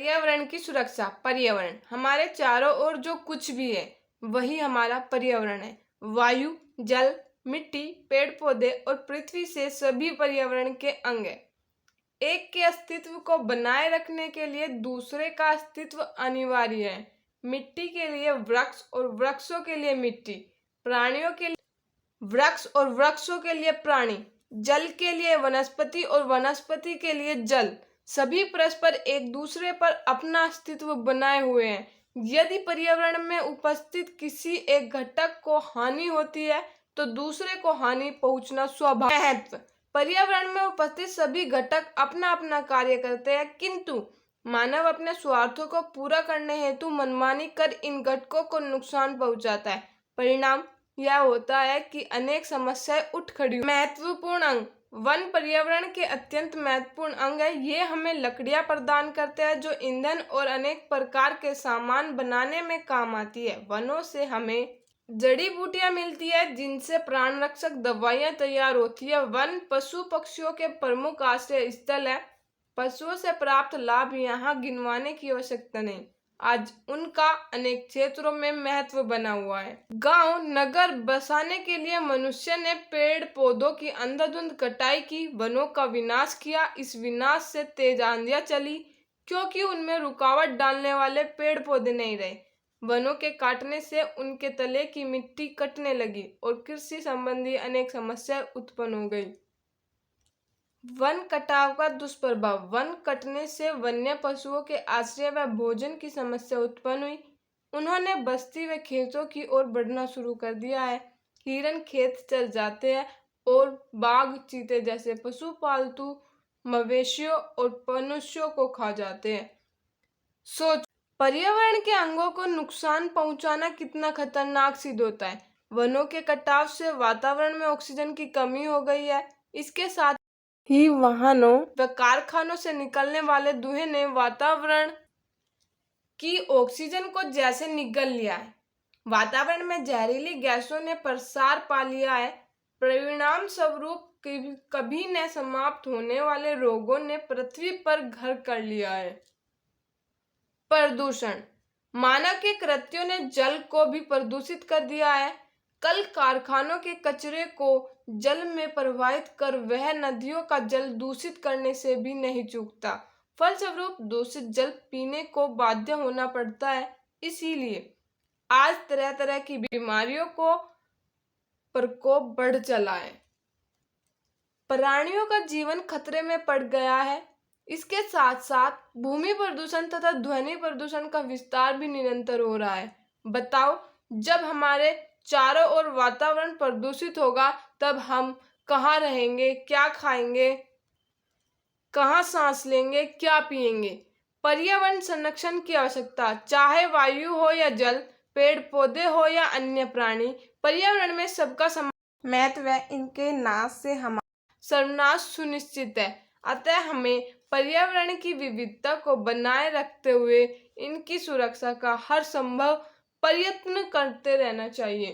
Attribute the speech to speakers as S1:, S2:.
S1: पर्यावरण की सुरक्षा। पर्यावरण हमारे चारों ओर जो कुछ भी है वही हमारा पर्यावरण है। वायु, जल, मिट्टी, पेड़ पौधे और पृथ्वी से सभी पर्यावरण के अंग हैं। एक के अस्तित्व को बनाए रखने के लिए दूसरे का अस्तित्व अनिवार्य है। मिट्टी के लिए वृक्ष और वृक्षों के लिए मिट्टी, प्राणियों के लिए वृक्ष और वृक्षों के लिए प्राणी, जल के लिए वनस्पति और वनस्पति के लिए जल। सभी परस्पर एक दूसरे पर अपना अस्तित्व बनाए हुए हैं। यदि पर्यावरण में उपस्थित किसी एक घटक को हानि होती है तो दूसरे को हानि पहुंचना स्वाभाविक है। महत्व। पर्यावरण में उपस्थित सभी घटक अपना अपना कार्य करते हैं, किंतु मानव अपने स्वार्थों को पूरा करने हेतु मनमानी कर इन घटकों को नुकसान पहुंचाता है। परिणाम यह होता है कि अनेक समस्याएं उठ खड़ी। महत्वपूर्ण अंग। वन पर्यावरण के अत्यंत महत्वपूर्ण अंग है। ये हमें लकड़ियां प्रदान करते हैं जो ईंधन और अनेक प्रकार के सामान बनाने में काम आती है। वनों से हमें जड़ी बूटियां मिलती है जिनसे प्राण रक्षक दवाइयां तैयार होती है। वन पशु पक्षियों के प्रमुख आश्रय स्थल है। पशुओं से प्राप्त लाभ यहाँ गिनवाने की आवश्यकता नहीं। आज उनका अनेक क्षेत्रों में महत्व बना हुआ है। गांव नगर बसाने के लिए मनुष्य ने पेड़ पौधों की अंधाधुंध कटाई की, वनों का विनाश किया। इस विनाश से तेज आंधियां चली क्योंकि उनमें रुकावट डालने वाले पेड़ पौधे नहीं रहे। वनों के काटने से उनके तले की मिट्टी कटने लगी और कृषि संबंधी अनेक समस्याएं उत्पन्न हो गई। वन कटाव का दुष्प्रभाव। वन कटने से वन्य पशुओं के आश्रय व भोजन की समस्या उत्पन्न हुई। उन्होंने बस्ती व खेतों की ओर बढ़ना शुरू कर दिया है। हिरन खेत चल जाते हैं और बाघ, चीते जैसे पशु पालतू मवेशियों और मनुष्यों को खा जाते हैं। सोच, पर्यावरण के अंगों को नुकसान पहुंचाना कितना खतरनाक सिद्ध होता है। वनों के कटाव से वातावरण में ऑक्सीजन की कमी हो गई है। इसके साथ ही वाहनों व कारखानों से निकलने वाले धुएं ने वातावरण की ऑक्सीजन को जैसे निगल लिया है। वातावरण में जहरीली गैसों ने प्रसार पा लिया है। परिणाम स्वरूप कभी न समाप्त होने वाले रोगों ने पृथ्वी पर घर कर लिया है। प्रदूषण। मानव के कृत्यों ने जल को भी प्रदूषित कर दिया है। कल कारखानों के कचरे को जल में प्रवाहित कर वह नदियों का जल दूषित करने से भी नहीं चूकता। फलस्वरूप दूषित जल पीने को बाध्य होना पड़ता है। इसीलिए आज तरह तरह की बीमारियों को प्रकोप बढ़ चला है। प्राणियों का जीवन खतरे में पड़ गया है। इसके साथ साथ भूमि प्रदूषण तथा ध्वनि प्रदूषण का विस्तार भी निरंतर हो रहा है। बताओ, जब हमारे चारों ओर वातावरण प्रदूषित होगा तब हम कहाँ रहेंगे, क्या खाएंगे, कहाँ सांस लेंगे, क्या पिएंगे। पर्यावरण संरक्षण की आवश्यकता। चाहे वायु हो या जल, पेड़ पौधे हो या अन्य प्राणी, पर्यावरण में सबका समान महत्व है। इनके नाश से हमारा सर्वनाश सुनिश्चित है। अतः हमें पर्यावरण की विविधता को बनाए रखते हुए इनकी सुरक्षा का हर संभव प्रयत्न करते रहना चाहिए।